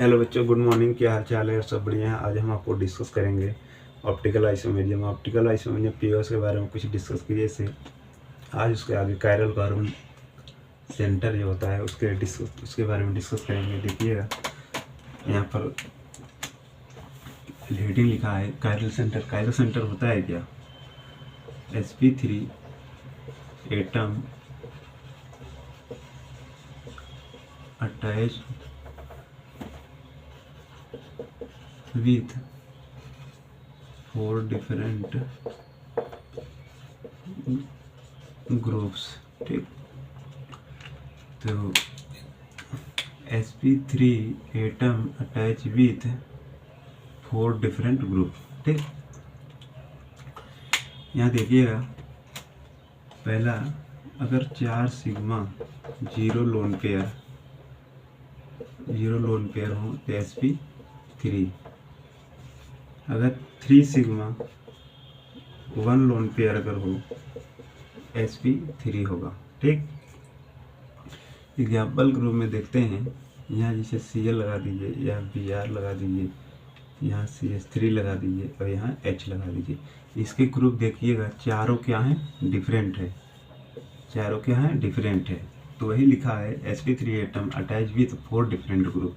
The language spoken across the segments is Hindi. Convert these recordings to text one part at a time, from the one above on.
हेलो बच्चों, गुड मॉर्निंग। क्या हाल चाल है? सब बढ़िया है। आज हम आपको डिस्कस करेंगे optical isomerism. Optical isomerism POS के बारे में कुछ डिस्कस किए से आज उसके आगे कायरल कार्बन सेंटर जो होता है उसके बारे में डिस्कस करेंगे। देखिएगा यहाँ पर हेडिंग लिखा है कायरल सेंटर। कायरल सेंटर होता है क्या? sp3 atom attach with 4 different groups. ठीक, तो sp3 atom attach with 4 different group. ठीक, यहाँ देखिएगा पहला, अगर 4 सिग्मा जीरो लोन पेयर हो तो sp3। अगर 3 सिग्मा 1 लोन पेयर अगर हो sp3 होगा। ठीक, एग्जाम्पल ग्रुप में देखते हैं, यहाँ जैसे Cl लगा दीजिए, यहाँ Br लगा दीजिए, यहाँ CH3 लगा दीजिए और यहाँ H लगा दीजिए। इसके ग्रुप देखिएगा चारों क्या हैं? डिफरेंट है। चारों क्या हैं? डिफरेंट है। तो वही लिखा है sp3 atom attach with 4 different group.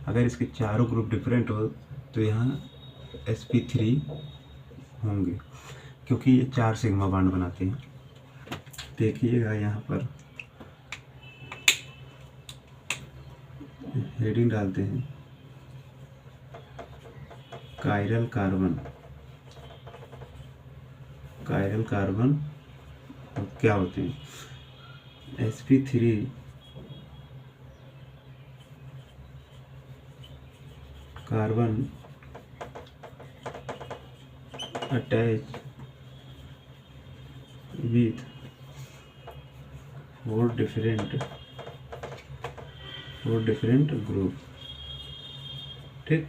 अगर इसके चारों ग्रुप डिफरेंट हो तो यहाँ sp3 होंगे, क्योंकि ये 4 सिग्मा बॉन्ड बनाते हैं। देखिएगा यहाँ पर हेडिंग डालते हैं कायरल कार्बन क्या होते हैं? sp3 carbon attach with 4 different group. ठीक,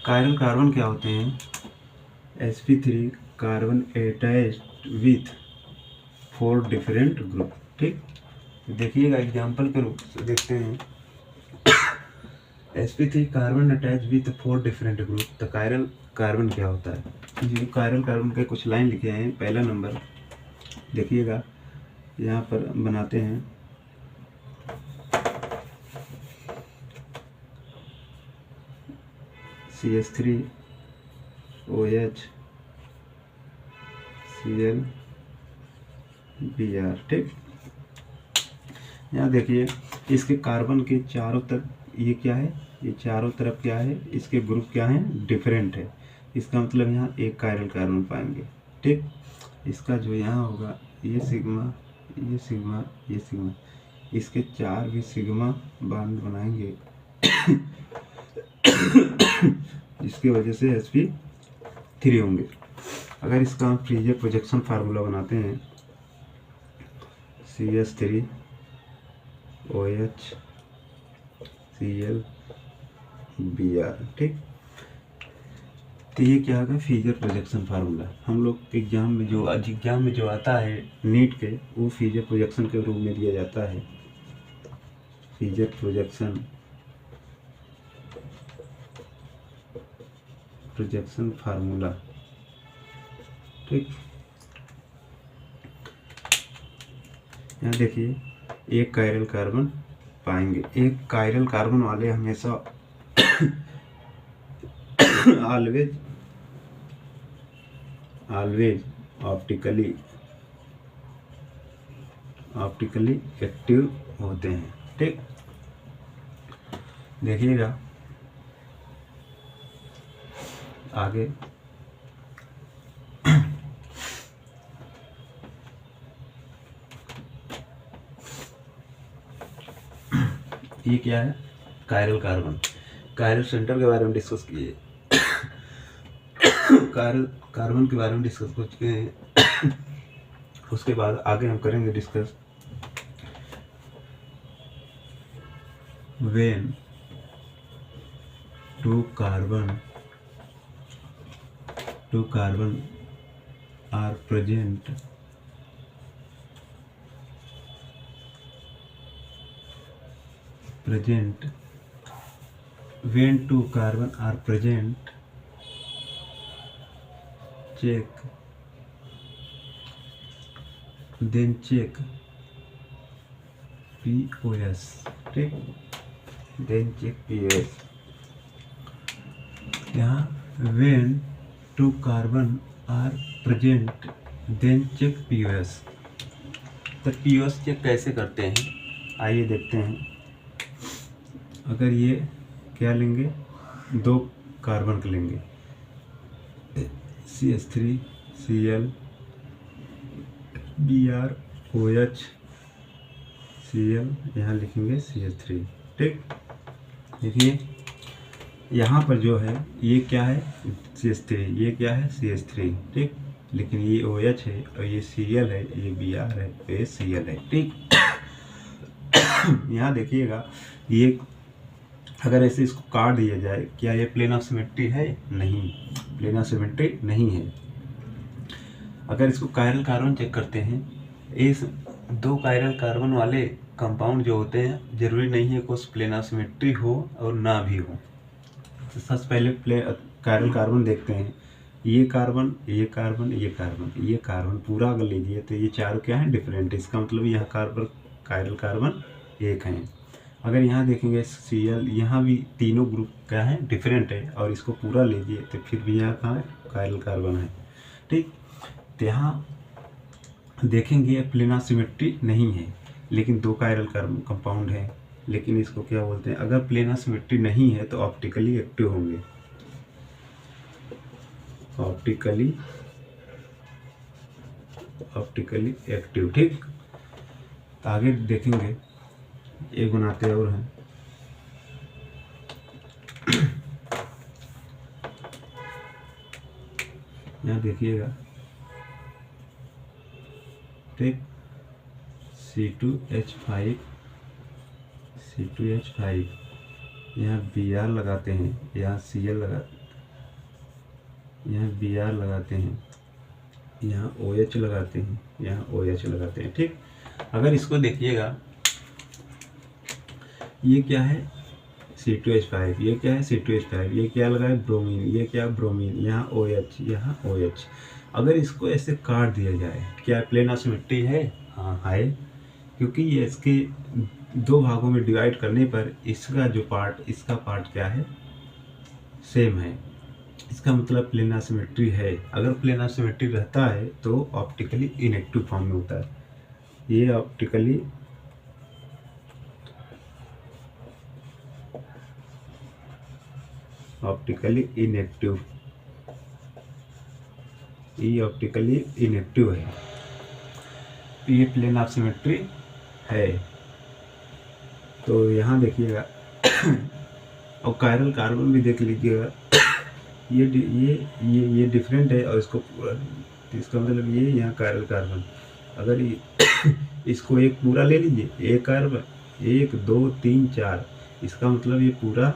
कायरल कार्बन क्या होते हैं? sp3 carbon attached with 4 different group. ठीक, देखिएगा एग्जाम्पल के रूप से देखते हैं sp3 carbon attach with 4 different group. तो कायरल कार्बन क्या होता है? जी, कायरल कार्बन के कुछ लाइन लिखे हैं। पहला नंबर देखिएगा, यहाँ पर बनाते हैं CH3 OH Cl Br। ठीक, यहाँ देखिए इसके कार्बन के चारों तरफ ये क्या है? ये चारों तरफ क्या है? इसके ग्रुप क्या हैं? डिफरेंट है। इसका मतलब यहाँ एक कायरल कार्बन पाएंगे। ठीक, इसका जो यहाँ होगा ये सिग्मा, ये सिग्मा, ये सिग्मा, इसके 4 भी सिग्मा बॉन्ड बनाएंगे जिसकी वजह से sp3 होंगे। अगर इसका हम फ्रीजर प्रोजेक्शन फार्मूला बनाते हैं CH3 OH Cl Br। ठीक, तो ये क्या होगा? Freezer projection formula. हम लोग एग्जाम में जो आता है नीट के, वो फ्रीजर प्रोजेक्शन के रूप में दिया जाता है। Freezer projection formula. ठीक, यहाँ देखिए एक कायरल कार्बन पाएंगे। एक कायरल कार्बन वाले हमेशा ऑलवेज ऑप्टिकली एक्टिव होते हैं। ठीक, देखिएगा आगे ये क्या है? Chiral carbon. कायरल सेंटर के बारे में डिस्कस किए, कार्बन के बारे में डिस्कस कर चुके हैं। उसके बाद आगे हम करेंगे discuss when 2 carbon are present when two carbon are present, check, then check POS, ठीक, then check POS। यहाँ when two carbon are present, then check POS। तो POS चेक कैसे करते हैं, आइए देखते हैं। अगर ये क्या लेंगे, 2 कार्बन के लेंगे, CH3 Cl Br OH Cl, यहाँ लिखेंगे CH3, ठीक। देखिए यहाँ पर जो है ये क्या है CH3, ये क्या है CH3, ठीक, लेकिन ये OH है और ये Cl है, ये Br है और ये Cl है, ठीक। यहाँ देखिएगा, ये अगर ऐसे इसको काट दिया जाए, क्या ये प्लेन ऑफ सिमेट्री है? नहीं, प्लेन ऑफ सिमेट्री नहीं है। अगर इसको कायरल कार्बन चेक करते हैं, इस 2 कायरल कार्बन वाले कंपाउंड जो होते हैं, जरूरी नहीं है कि उस प्लेन ऑफ सिमेट्री हो और ना भी हो। तो सबसे पहले कायरल कार्बन देखते हैं, ये कार्बन, ये कार्बन, ये कार्बन, ये कार्बन पूरा अगर लीजिए तो ये चारों क्या है, डिफरेंट। इसका मतलब यहाँ कार्बन, कायरल कार्बन एक हैं। अगर यहाँ देखेंगे Cl, यहाँ भी तीनों ग्रुप क्या है, डिफरेंट है, और इसको पूरा लीजिए तो फिर भी यहाँ कहाँ है, कायरल कार्बन है, ठीक। तो यहाँ देखेंगे प्लेन ऑफ सिमेट्री नहीं है, लेकिन 2 कायरल कार्बन कंपाउंड है, लेकिन इसको क्या बोलते हैं, अगर प्लेन ऑफ सिमेट्री नहीं है तो ऑप्टिकली एक्टिव होंगे, ऑप्टिकली एक्टिव, ठीक। तो आगे देखेंगे, एक बनाते और हैं, यहाँ देखिएगा, ठीक, C2H5, यहाँ Br लगाते हैं, यहाँ Cl यहाँ Br लगाते हैं, यहाँ OH लगाते हैं, यहाँ OH लगाते हैं, ठीक। अगर इसको देखिएगा, ये क्या है C2H5, ये क्या है C2H5, ये क्या लगा है ब्रोमीन, ये क्या ब्रोमीन, यहाँ OH, यहाँ OH। अगर इसको ऐसे काट दिया जाए, क्या प्लेन ऑफ सिमेट्री है? हाँ है, क्योंकि ये इसके 2 भागों में डिवाइड करने पर इसका जो पार्ट, इसका पार्ट क्या है, सेम है। इसका मतलब प्लेन ऑफ सिमेट्री है। अगर प्लेन ऑफ सिमेट्री रहता है तो ऑप्टिकली इनएक्टिव फॉर्म में होता है। ये ऑप्टिकली इनएक्टिव, ये ऑप्टिकली इनएक्टिव है, ये प्लेन ऑफ सिमेट्री है। तो यहाँ देखिएगा और कायरल कार्बन भी देख लीजिएगा, ये डिफरेंट है, और इसको इसका मतलब ये यहाँ कायरल कार्बन, अगर इसको एक पूरा ले लीजिए, एक कार्बन, 1 2 3 4, इसका मतलब ये पूरा,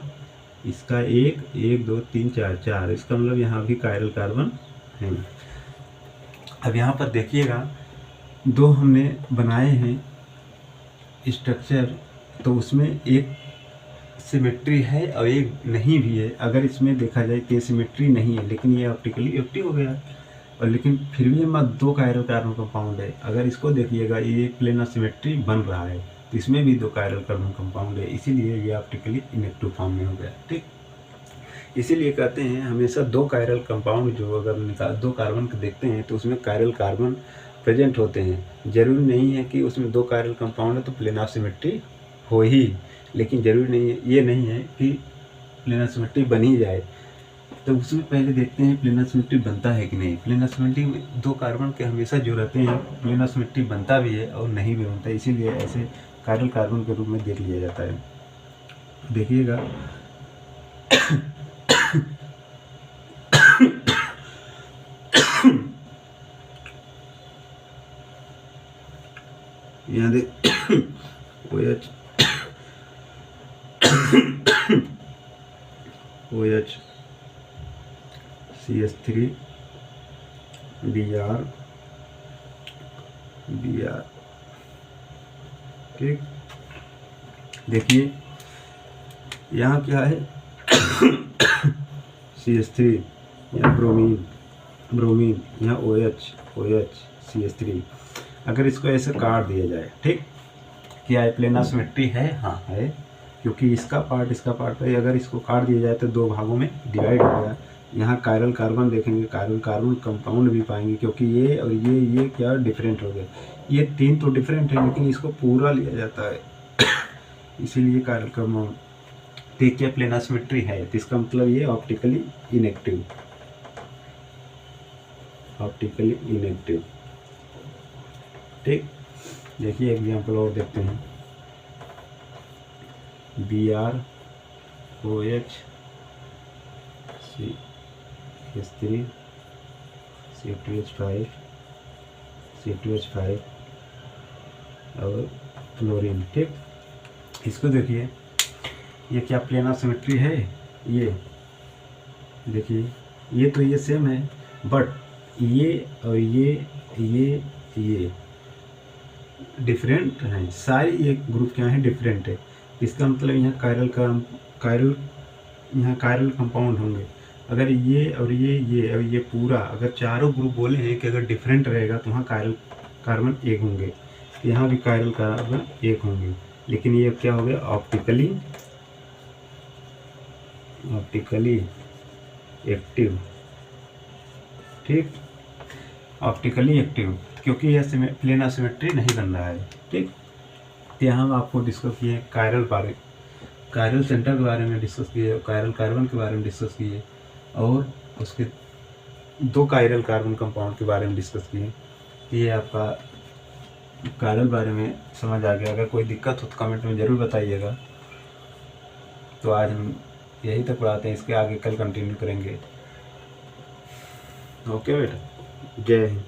इसका 1 2 3 4 4, इसका मतलब यहाँ भी कायरल कार्बन है। अब यहाँ पर देखिएगा, 2 हमने बनाए हैं स्ट्रक्चर, तो उसमें एक सिमेट्री है और एक नहीं भी है। अगर इसमें देखा जाए कि सिमेट्री नहीं है, लेकिन ये ऑप्टिकली एक्टिव हो गया, और लेकिन फिर भी हमारा 2 कायरल कार्बन कंपाउंड है। अगर इसको देखिएगा, ये प्लेन ऑफ सिमेट्री बन रहा है, तो इसमें भी 2 कायरल कार्बन कंपाउंड है, इसीलिए ये ऑप्टिकली इनएक्टिव फॉर्म में हो गया, ठीक। इसीलिए कहते हैं हमेशा 2 कायरल कंपाउंड जो अगर 2 कार्बन को देखते हैं तो उसमें कायरल कार्बन प्रेजेंट होते हैं। जरूरी नहीं है कि उसमें 2 कायरल कंपाउंड है तो प्लेन ऑफ सिमेट्री हो ही, लेकिन जरूरी नहीं है, ये नहीं है कि प्लेन ऑफ सिमेट्री बन ही जाए। तो उसमें पहले देखते हैं प्लेन ऑफ सिमेट्री बनता है कि नहीं। प्लेन ऑफ सिमेट्री में 2 कार्बन के हमेशा जो रहते हैं प्लेन ऑफ सिमेट्री बनता भी है और नहीं भी बनता, इसीलिए ऐसे कायरल कार्बन के रूप में देख लिया जाता है। देखिएगा यहाँ देख OH CH3 Br, ठीक। देखिए यहाँ क्या है CH3, यहाँ ब्रोमीन, यहाँ OH CH3। अगर इसको ऐसे काट दिया जाए, ठीक, क्या है, प्लेनर सिमेट्री है? हाँ है, क्योंकि इसका पार्ट है। अगर इसको काट दिया जाए तो दो भागों में डिवाइड हो गया। यहाँ कायरल कार्बन देखेंगे, कायरल कार्बन कंपाउंड भी पाएंगे, क्योंकि ये और ये क्या डिफरेंट हो गए। ये तीन तो डिफरेंट है, लेकिन इसको पूरा लिया जाता है इसीलिए कायरल कंपाउंड। देखिए प्लेनर सिमेट्री है तो इसका मतलब ये ऑप्टिकली इनएक्टिव, ठीक। देखिए एग्जाम्पल और देखते हैं, BrOH CH3 C2H5 और फ्लोरीन, ठीक। इसको देखिए, ये क्या प्लेनर सिमेट्री है? ये देखिए, ये तो ये सेम है, बट ये और ये डिफरेंट हैं। सारी ये ग्रुप क्या है, डिफरेंट है। इसका मतलब यहाँ कायरल कंपाउंड होंगे। अगर ये और ये पूरा, अगर चारों ग्रुप बोले हैं कि अगर डिफरेंट रहेगा तो वहाँ कायरल कार्बन एक होंगे, यहाँ भी कायरल कार्बन एक होंगे। लेकिन ये क्या हो गया, ऑप्टिकली एक्टिव, ठीक, ऑप्टिकली एक्टिव, क्योंकि यह प्लेनर सिमेट्री नहीं बन रहा है, ठीक। यहाँ हम आपको डिस्कस किए कायरल सेंटर के बारे में डिस्कस किए, कायरल कार्बन के बारे में डिस्कस किए, और उसके दो कायरल कार्बन कंपाउंड के बारे में डिस्कस किए। ये आपका कायरल बारे में समझ आ गया। अगर कोई दिक्कत हो तो कमेंट में ज़रूर बताइएगा। तो आज हम यही तक पढ़ाते हैं, इसके आगे कल कंटिन्यू करेंगे। ओके बेटा, जय हिंद।